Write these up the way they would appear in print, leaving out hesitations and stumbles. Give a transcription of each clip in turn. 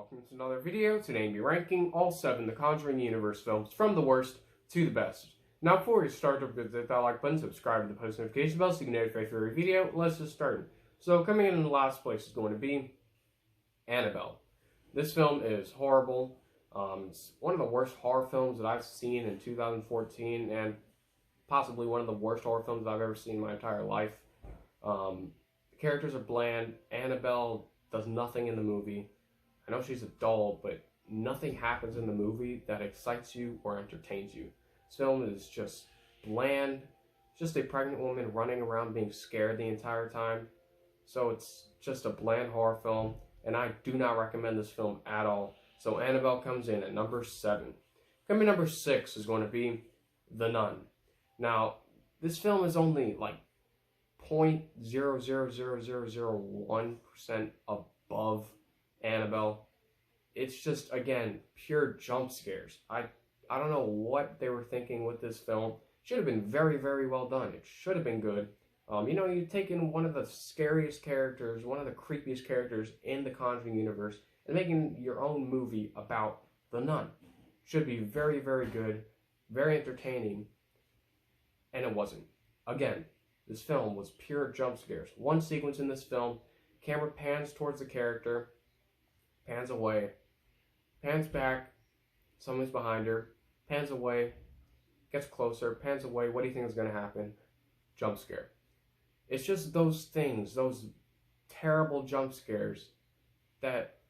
welcome to another video. Today I'll be ranking all 7 The Conjuring universe films from the worst to the best. Now before we start, don't forget to hit that like button, subscribe to the post notification bell so you can get notified for every video. Let's just start. So coming in the last place is going to be Annabelle. This film is horrible. It's one of the worst horror films that I've seen in 2014 and possibly one of the worst horror films I've ever seen in my entire life. The characters are bland. Annabelle does nothing in the movie. I know she's a doll, but nothing happens in the movie that excites you or entertains you. This film is just bland. Just a pregnant woman running around being scared the entire time. So it's just a bland horror film, and I do not recommend this film at all. So Annabelle comes in at number 7. Coming in number 6 is going to be The Nun. Now, this film is only like 0.00001% above Annabelle. It's just, again, pure jump scares. I don't know what they were thinking with this film. It should have been very, very well done. It should have been good. You've taken one of the scariest characters, one of the creepiest characters in the Conjuring universe, and making your own movie about the nun. Should be very, very good, very entertaining, and it wasn't. Again, this film was pure jump scares. One sequence in this film, camera pans towards the character, pans away, pans back, someone's behind her, pans away, gets closer, pans away, what do you think is going to happen? Jump scare. It's just those things, those terrible jump scares that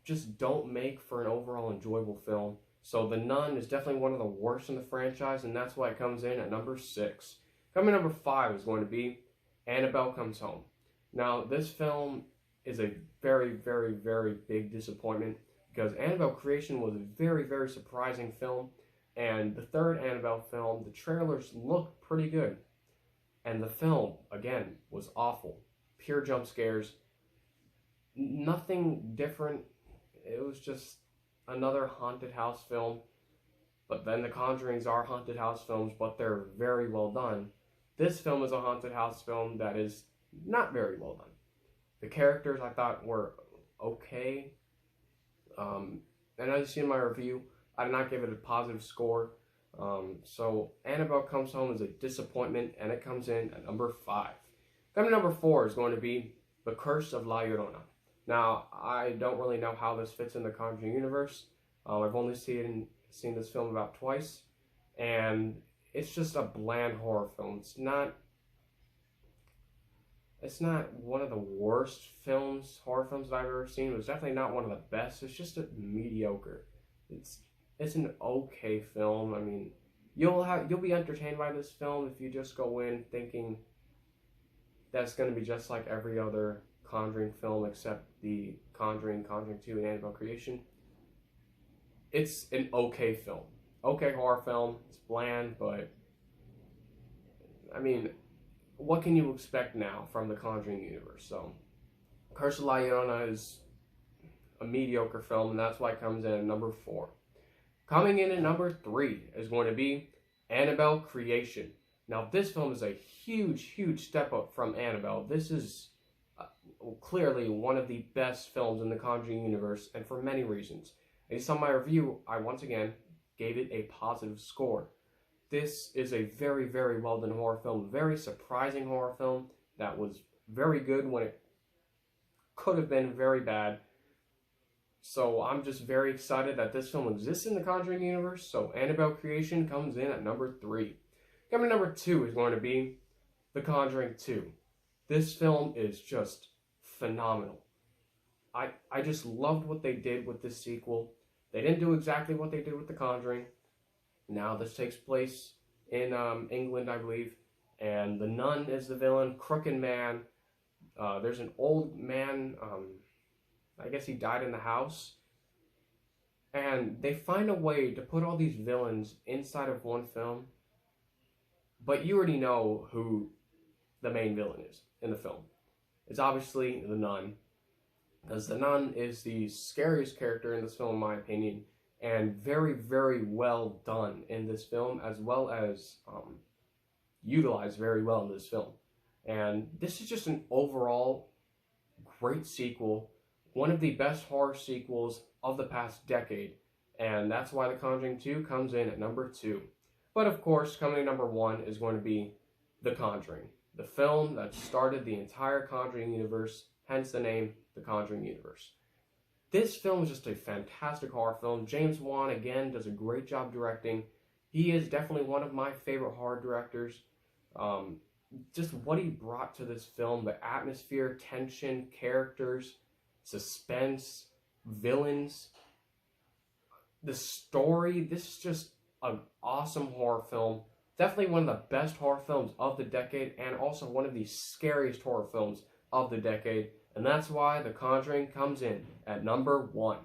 just don't make for an overall enjoyable film. So The Nun is definitely one of the worst in the franchise, and that's why it comes in at number 6. Coming number 5 is going to be Annabelle Comes Home. Now, this film is a very, very, very big disappointment because Annabelle Creation was a very, very surprising film, and the third Annabelle film, the trailers looked pretty good. And the film, again, was awful. Pure jump scares. Nothing different. It was just another haunted house film. But then the Conjurings are haunted house films, but they're very well done. This film is a haunted house film that is not very well done. The characters I thought were okay. And as you see in my review, I did not give it a positive score. So Annabelle Comes Home is a disappointment, and it comes in at number 5. Coming to number 4 is going to be The Curse of La Llorona. Now, I don't really know how this fits in the Conjuring universe. I've only seen this film about twice, and it's just a bland horror film. It's not one of the worst horror films that I've ever seen. It was definitely not one of the best. It's just mediocre. It's an okay film. I mean, you'll be entertained by this film if you just go in thinking that's going to be just like every other Conjuring film except the Conjuring, Conjuring 2, and Annabelle Creation. It's an okay film. Okay horror film. It's bland, but I mean, what can you expect now from the Conjuring universe? So, Curse of La Llorona is a mediocre film, and that's why it comes in at number 4. Coming in at number 3 is going to be Annabelle Creation. Now, this film is a huge, huge step up from Annabelle. This is clearly one of the best films in the Conjuring universe, and for many reasons. As you saw in my review, I once again gave it a positive score. This is a very, very well done horror film, very surprising horror film that was very good when it could have been very bad. So I'm just very excited that this film exists in the Conjuring universe. So Annabelle Creation comes in at number 3. Coming to number 2 is going to be The Conjuring 2. This film is just phenomenal. I just loved what they did with this sequel. They didn't do exactly what they did with The Conjuring. Now this takes place in England, I believe, and the nun is the villain, crooked man. There's an old man, I guess he died in the house, and they find a way to put all these villains inside of one film, but you already know who the main villain is in the film. It's obviously the nun, because the nun is the scariest character in this film, in my opinion, and very, very well done in this film, as well as utilized very well in this film. And this is just an overall great sequel one of the best horror sequels of the past decade, and that's why The Conjuring 2 comes in at number 2. But of course, coming in number 1 is going to be The Conjuring, the film that started the entire Conjuring universe, hence the name The Conjuring Universe. This film is just a fantastic horror film. James Wan, again, does a great job directing. He is definitely one of my favorite horror directors. Just what he brought to this film, the atmosphere, tension, characters, suspense, villains, the story. This is just an awesome horror film. Definitely one of the best horror films of the decade, and also one of the scariest horror films of the decade. And that's why The Conjuring comes in at number 1.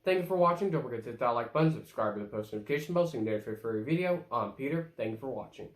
Thank you for watching. Don't forget to hit that like button, subscribe to the post notification bell so you can get notified for every video. I'm Peter. Thank you for watching.